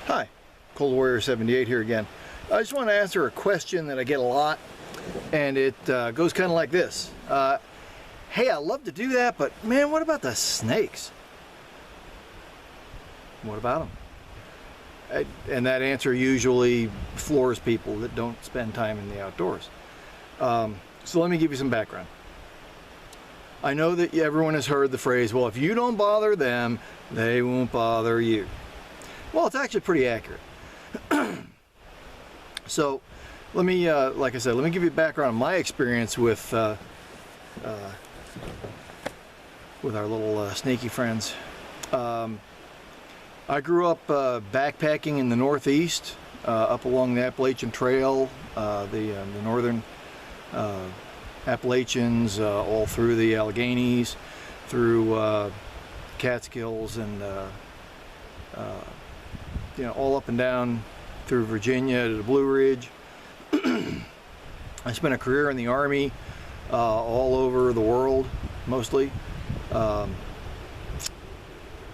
Hi, Cold Warrior 78 here again. I just want to answer a question that I get a lot, and it goes kind of like this. Hey, I love to do that, but man, what about the snakes? What about them? And that answer usually floors people that don't spend time in the outdoors. So let me give you some background. I know that everyone has heard the phrase, well, if you don't bother them, they won't bother you. Well, it's actually pretty accurate. So let me, like I said, let me give you a background on my experience with our little snaky friends. I grew up backpacking in the Northeast, up along the Appalachian Trail, the northern Appalachians, all through the Alleghenies, through Catskills, and you know, all up and down through Virginia to the Blue Ridge. I spent a career in the Army, all over the world, mostly.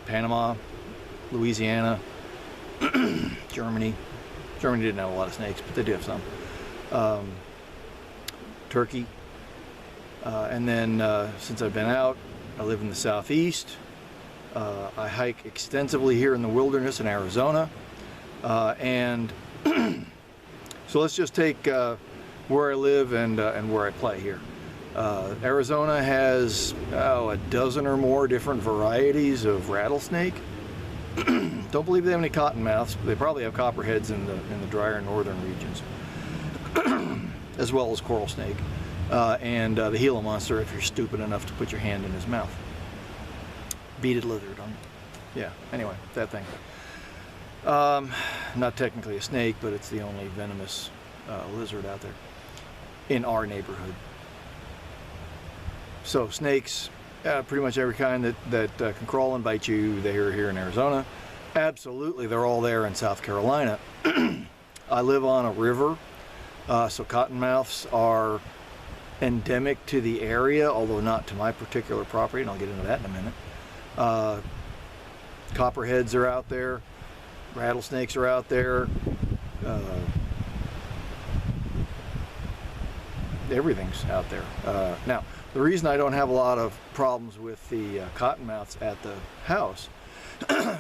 Panama, Louisiana, Germany. Germany didn't have a lot of snakes, but they do have some. Turkey. And then since I've been out, I live in the Southeast. I hike extensively here in the wilderness in Arizona. And so let's just take where I live and where I play here. Arizona has a dozen or more different varieties of rattlesnake. Don't believe they have any cottonmouths. They probably have copperheads in the drier northern regions, as well as coral snake, and the Gila monster if you're stupid enough to put your hand in his mouth. Beaded lizard. Yeah. Anyway, that thing. Not technically a snake, but it's the only venomous lizard out there in our neighborhood. So snakes, pretty much every kind that can crawl and bite you, they are here in Arizona. Absolutely, they're all there in South Carolina. I live on a river, so cottonmouths are endemic to the area, although not to my particular property, and I'll get into that in a minute. Copperheads are out there, rattlesnakes are out there, everything's out there. Now, the reason I don't have a lot of problems with the cottonmouths at the house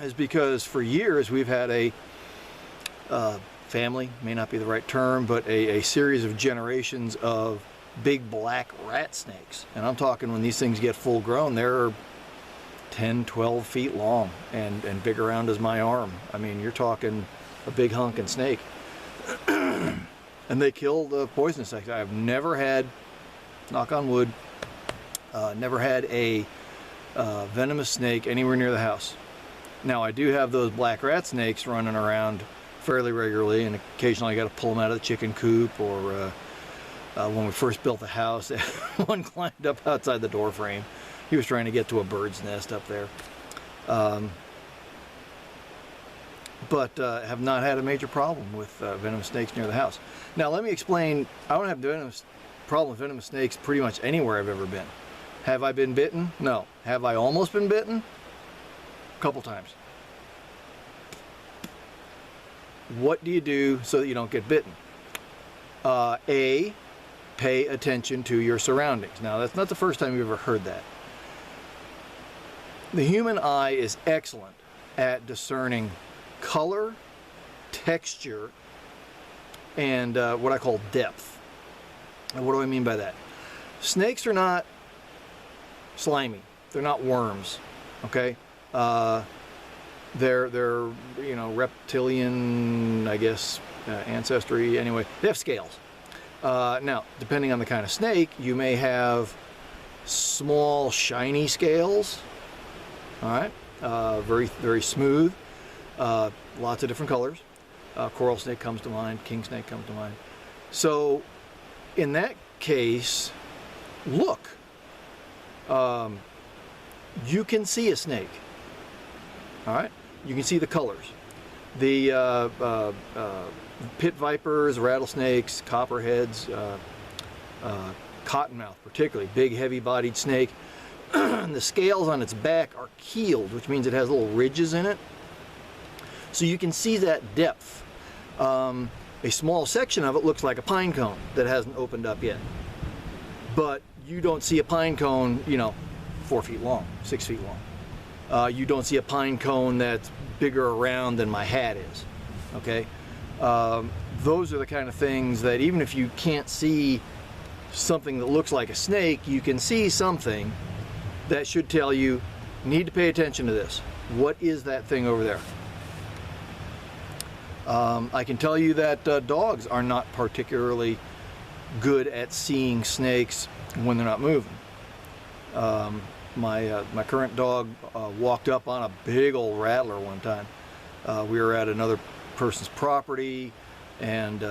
is because for years we've had a family, may not be the right term, but a series of generations of big black rat snakes. And I'm talking when these things get full grown, they're 10, 12 feet long and big around as my arm. I mean, you're talking a big hunking snake. And they kill the poisonous snakes. I've never had, knock on wood, never had a venomous snake anywhere near the house. Now, I do have those black rat snakes running around fairly regularly, and occasionally I got to pull them out of the chicken coop, or when we first built the house, one climbed up outside the door frame. He was trying to get to a bird's nest up there. But have not had a major problem with venomous snakes near the house. Now, let me explain. I don't have a problem with venomous snakes pretty much anywhere I've ever been. Have I been bitten? No. Have I almost been bitten? A couple times. What do you do so that you don't get bitten? A, pay attention to your surroundings. Now, that's not the first time you've ever heard that. The human eye is excellent at discerning color, texture, and what I call depth. And what do I mean by that? Snakes are not slimy. They're not worms. Okay? They're you know, reptilian, I guess, ancestry. Anyway, they have scales. Now, depending on the kind of snake, you may have small, shiny scales. All right, very, very smooth. Lots of different colors. Coral snake comes to mind. King snake comes to mind. So, in that case, look. You can see a snake. All right, you can see the colors. The pit vipers, rattlesnakes, copperheads, cottonmouth, particularly big, heavy-bodied snake. The scales on its back are keeled, which means it has little ridges in it. So you can see that depth. A small section of it looks like a pine cone that hasn't opened up yet. But you don't see a pine cone, you know, 4 feet long, 6 feet long. You don't see a pine cone that's bigger around than my hat is, okay? Those are the kind of things that even if you can't see something that looks like a snake, you can see something that should tell you, need to pay attention to this. What is that thing over there? I can tell you that dogs are not particularly good at seeing snakes when they're not moving. My current dog walked up on a big old rattler one time. We were at another person's property, and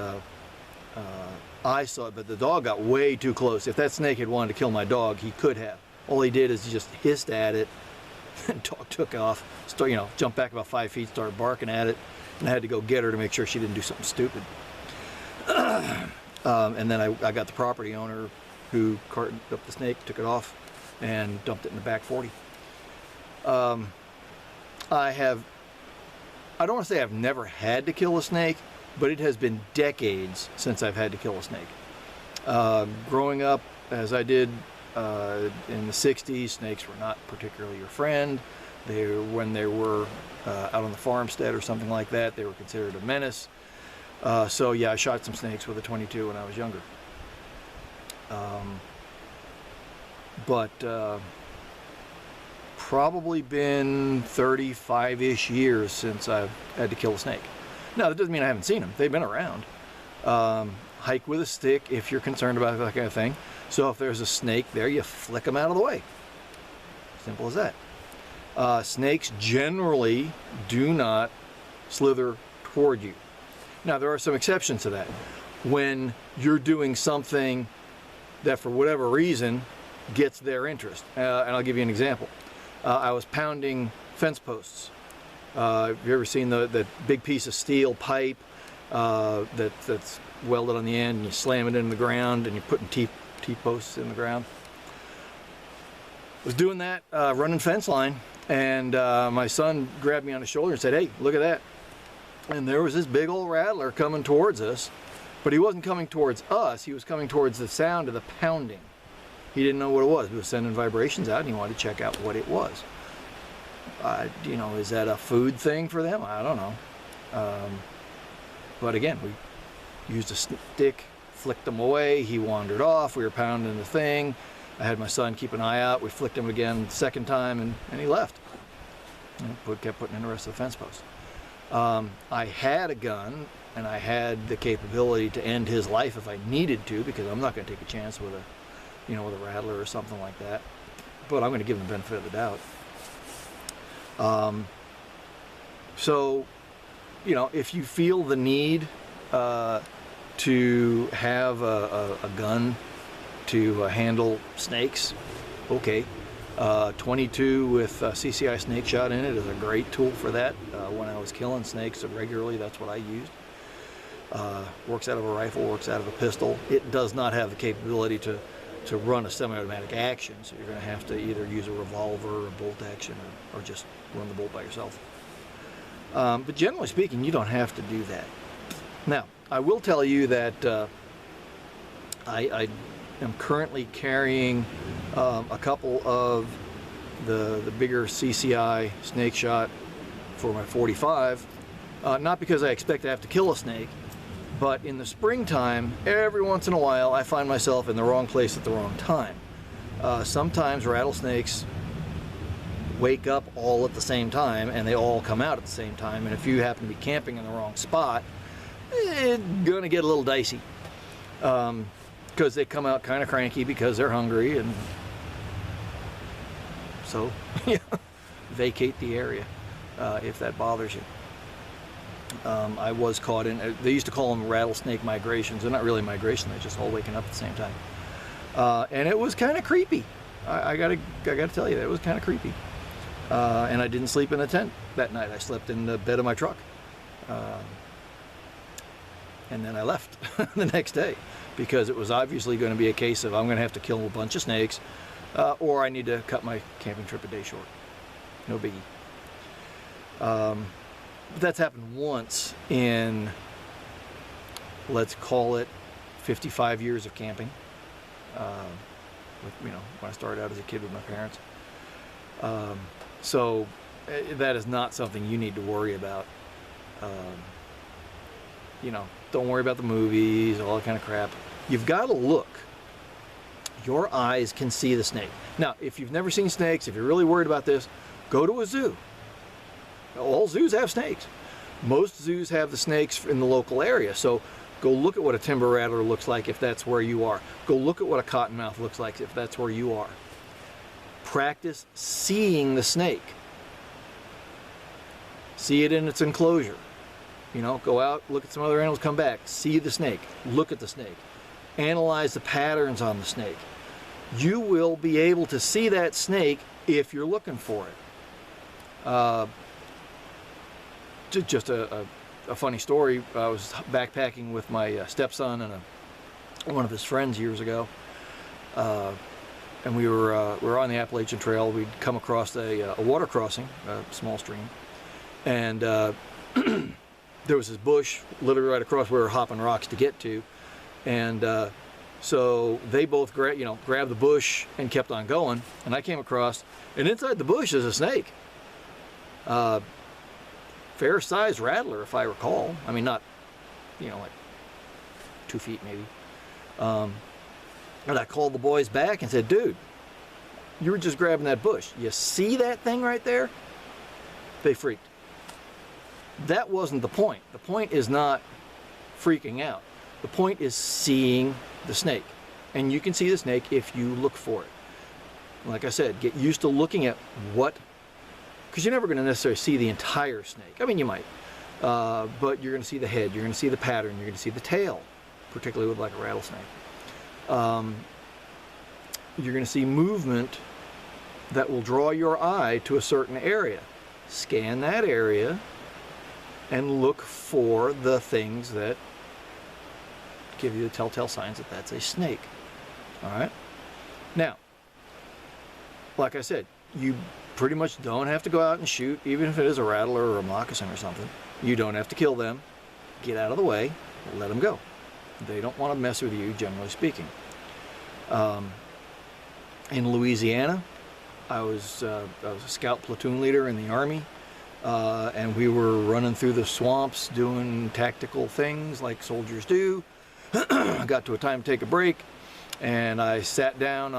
I saw it, but the dog got way too close. If that snake had wanted to kill my dog, he could have. All he did is he just hissed at it, and the dog took off, jumped back about 5 feet, started barking at it, and I had to go get her to make sure she didn't do something stupid. And then I got the property owner who carted up the snake, took it off, and dumped it in the back 40. I don't want to say I've never had to kill a snake, but it has been decades since I've had to kill a snake. Growing up, as I did in the 60s, snakes were not particularly your friend. When they were out on the farmstead or something like that, they were considered a menace. So yeah, I shot some snakes with a .22 when I was younger. But probably been 35-ish years since I've had to kill a snake. Now, that doesn't mean I haven't seen them. They've been around. Hike with a stick if you're concerned about that kind of thing. So if there's a snake there, you flick them out of the way. Simple as that. Snakes generally do not slither toward you. Now, there are some exceptions to that. When you're doing something that, for whatever reason, gets their interest. And I'll give you an example. I was pounding fence posts. Have you ever seen that big piece of steel pipe that's welded on the end, and you slam it into the ground, and you're putting T-posts in the ground? I was doing that, running fence line, and my son grabbed me on the shoulder and said, "Hey, look at that." And there was this big old rattler coming towards us, but he wasn't coming towards us, he was coming towards the sound of the pounding. He didn't know what it was. He was sending vibrations out, and he wanted to check out what it was. Is that a food thing for them? I don't know. But again, we used a stick, flicked him away, he wandered off, we were pounding the thing. I had my son keep an eye out, we flicked him again the second time, and he left. And kept putting in the rest of the fence post. I had a gun, and I had the capability to end his life if I needed to, because I'm not going to take a chance with a rattler or something like that. But I'm going to give him the benefit of the doubt. So, if you feel the need to have a gun to handle snakes, okay. 22 with CCI snake shot in it is a great tool for that. When I was killing snakes regularly, that's what I used. Works out of a rifle, works out of a pistol. It does not have the capability to run a semi-automatic action, so you're going to have to either use a revolver or a bolt action, or just run the bolt by yourself. But generally speaking, you don't have to do that. Now, I will tell you that I am currently carrying a couple of the bigger CCI snake shot for my 45, not because I expect to have to kill a snake, but in the springtime, every once in a while, I find myself in the wrong place at the wrong time. Sometimes rattlesnakes wake up all at the same time, and they all come out at the same time, and if you happen to be camping in the wrong spot, it's gonna get a little dicey. Because they come out kind of cranky because they're hungry, and so vacate the area if that bothers you. I was caught in, they used to call them rattlesnake migrations. They're not really migration, they're just all waking up at the same time. And it was kind of creepy. I gotta tell you that, it was kind of creepy. And I didn't sleep in a tent that night. I slept in the bed of my truck. And then I left the next day, because it was obviously going to be a case of I'm going to have to kill a bunch of snakes, or I need to cut my camping trip a day short. No biggie. But that's happened once in, let's call it, 55 years of camping. When I started out as a kid with my parents. So that is not something you need to worry about. Don't worry about the movies, all that kind of crap. You've got to look. Your eyes can see the snake. Now, if you've never seen snakes, if you're really worried about this, go to a zoo. All zoos have snakes. Most zoos have the snakes in the local area. So go look at what a timber rattler looks like if that's where you are. Go look at what a cottonmouth looks like if that's where you are. Practice seeing the snake. See it in its enclosure. Go out, look at some other animals, come back, see the snake, look at the snake, analyze the patterns on the snake. You will be able to see that snake if you're looking for it. Just a funny story. I was backpacking with my stepson and one of his friends years ago, and we were on the Appalachian Trail. We'd come across a water crossing, a small stream, and there was this bush literally right across where we were hopping rocks to get to, and so they both grabbed the bush and kept on going, and I came across, and inside the bush is a snake. Fair-sized rattler, if I recall. I mean, not, like 2 feet maybe. And I called the boys back and said, dude, you were just grabbing that bush. You see that thing right there? They freaked. That wasn't the point. The point is not freaking out. The point is seeing the snake. And you can see the snake if you look for it. Like I said, get used to looking at because you're never going to necessarily see the entire snake. I mean, you might, but you're going to see the head, you're going to see the pattern, you're going to see the tail, particularly with like a rattlesnake. You're going to see movement that will draw your eye to a certain area. Scan that area and look for the things that give you the telltale signs that that's a snake. All right? Now, like I said, you pretty much don't have to go out and shoot, even if it is a rattler or a moccasin or something. You don't have to kill them. Get out of the way, let them go. They don't want to mess with you, generally speaking. In Louisiana, I was a scout platoon leader in the Army, and we were running through the swamps doing tactical things like soldiers do. I got to a time to take a break, and I sat down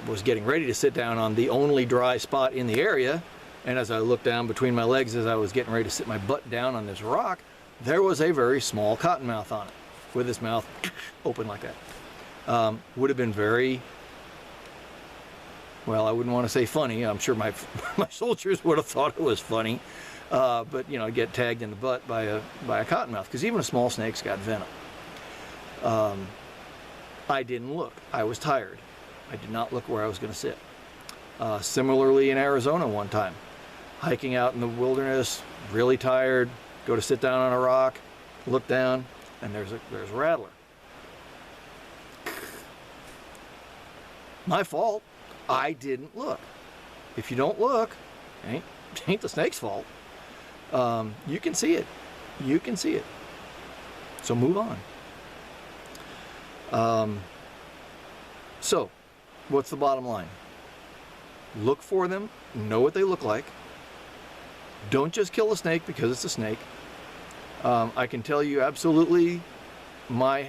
was getting ready to sit down on the only dry spot in the area, and as I looked down between my legs as I was getting ready to sit my butt down on this rock, there was a very small cottonmouth on it, with his mouth open like that. Would have been very, well, I wouldn't want to say funny. I'm sure my soldiers would have thought it was funny, but get tagged in the butt by a cottonmouth, because even a small snake's got venom. I didn't look. I was tired. I did not look where I was going to sit. Similarly in Arizona one time, hiking out in the wilderness, really tired, go to sit down on a rock, look down, and there's a rattler. My fault. I didn't look. If you don't look, it ain't the snake's fault. You can see it. You can see it. So move on. So, what's the bottom line? Look for them, know what they look like. Don't just kill a snake because it's a snake. I can tell you absolutely my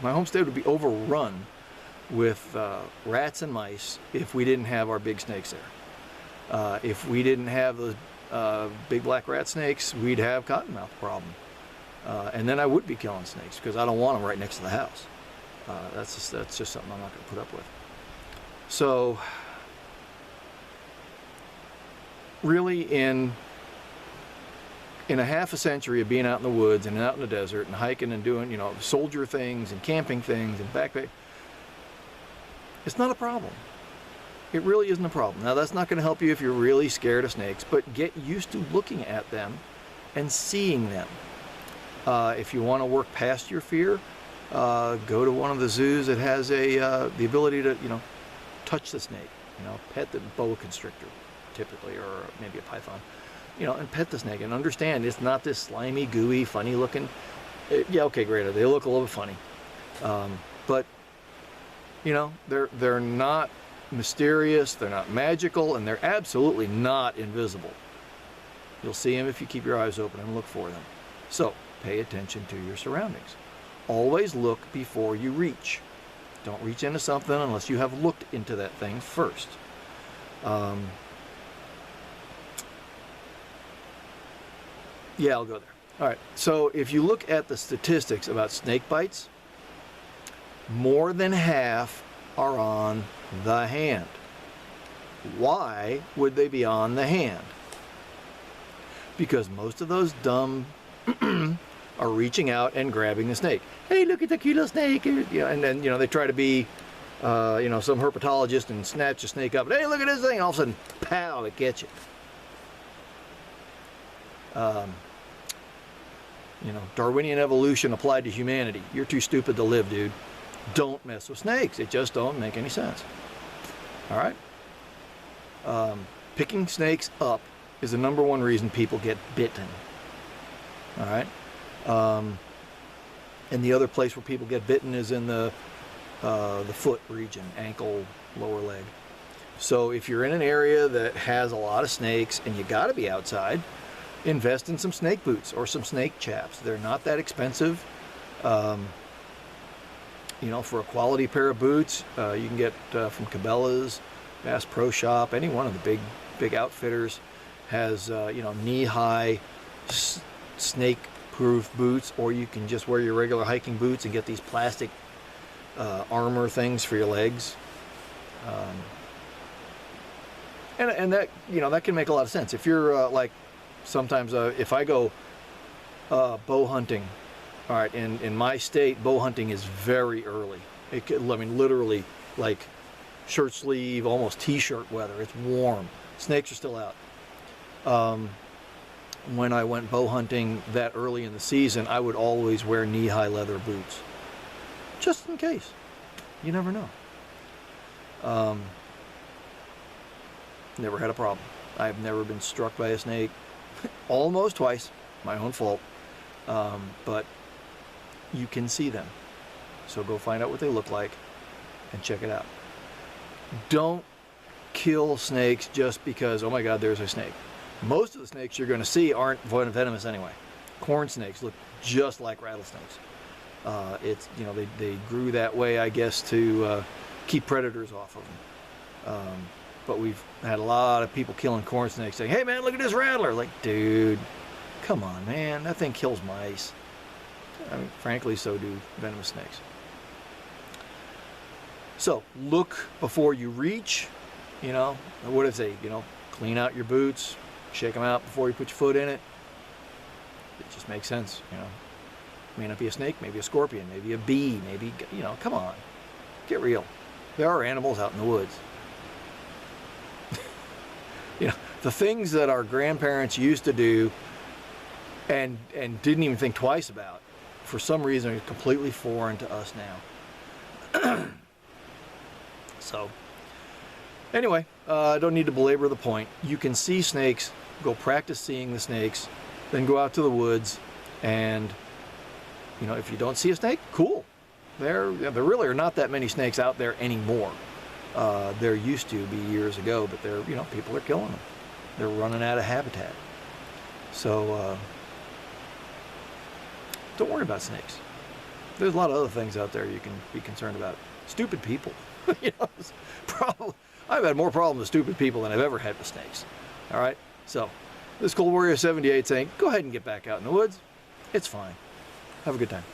homestead would be overrun with rats and mice if we didn't have our big snakes there. If we didn't have those big black rat snakes, we'd have cottonmouth problem. And then I would be killing snakes because I don't want them right next to the house. That's just something I'm not going to put up with. So, really, in a half a century of being out in the woods and out in the desert and hiking and doing, soldier things and camping things and backpack, it's not a problem. It really isn't a problem. Now, that's not going to help you if you're really scared of snakes, but get used to looking at them and seeing them. If you want to work past your fear, go to one of the zoos that has the ability to, touch the snake, pet the boa constrictor, typically, or maybe a python. you know, and pet the snake and understand it's not this slimy, gooey, funny looking. Yeah, okay, great. They look a little bit funny, but you know, they're not mysterious. They're not magical, and they're absolutely not invisible. You'll see them if you keep your eyes open and look for them. So pay attention to your surroundings. Always look before you reach. Don't reach into something unless you have looked into that thing first. Yeah, I'll go there. All right, so if you look at the statistics about snake bites, more than half are on the hand. Why would they be on the hand? Because most of those dumb are reaching out and grabbing the snake. Hey, look at the cute little snake. You know, and then, you know, they try to be, you know, some herpetologist and snatch the snake up. And, hey, look at this thing. And all of a sudden, pow, it gets you. You know, Darwinian evolution applied to humanity. You're too stupid to live, dude. Don't mess with snakes. It just don't make any sense. All right? Picking snakes up is the #1 reason people get bitten. All right? And the other place where people get bitten is in the foot region, ankle, lower leg. So if you're in an area that has a lot of snakes and you got to be outside, invest in some snake boots or some snake chaps. They're not that expensive. You know, for a quality pair of boots, you can get from Cabela's, Bass Pro Shop, any one of the big outfitters has you know, knee-high snake-proof boots, or you can just wear your regular hiking boots and get these plastic armor things for your legs. And that, you know, that can make a lot of sense. If you're like, sometimes if I go bow hunting, all right, in my state, bow hunting is very early. I mean, literally, like shirt sleeve, almost t-shirt weather. It's warm. Snakes are still out. When I went bow hunting that early in the season, I would always wear knee-high leather boots, just in case. You never know. Never had a problem. I've never been struck by a snake. Almost twice, my own fault. But you can see them. So go find out what they look like and check it out. Don't kill snakes just because, oh my God, there's a snake. Most of the snakes you're going to see aren't venomous anyway. Corn snakes look just like rattlesnakes. It's, you know, they grew that way, I guess, to keep predators off of them. But we've had a lot of people killing corn snakes saying, hey man, look at this rattler. Like, dude, come on, man, that thing kills mice. I mean, frankly, so do venomous snakes. So look before you reach. You know, what does it say? You know, clean out your boots, shake them out before you put your foot in it. It just makes sense, you know. May not be a snake, maybe a scorpion, maybe a bee, maybe, you know, come on, get real. There are animals out in the woods. You know, the things that our grandparents used to do and didn't even think twice about, for some reason, are completely foreign to us now. So, anyway, I don't need to belabor the point. You can see snakes, go practice seeing the snakes, then go out to the woods, and, you know, if you don't see a snake, cool. There really are not that many snakes out there anymore. There used to be years ago, but they're, you know, people are killing them. They're running out of habitat. So don't worry about snakes. There's a lot of other things out there you can be concerned about. Stupid people. You know, I've had more problems with stupid people than I've ever had with snakes. All right. So this is Cold Warrior 78 saying, go ahead and get back out in the woods. It's fine. Have a good time.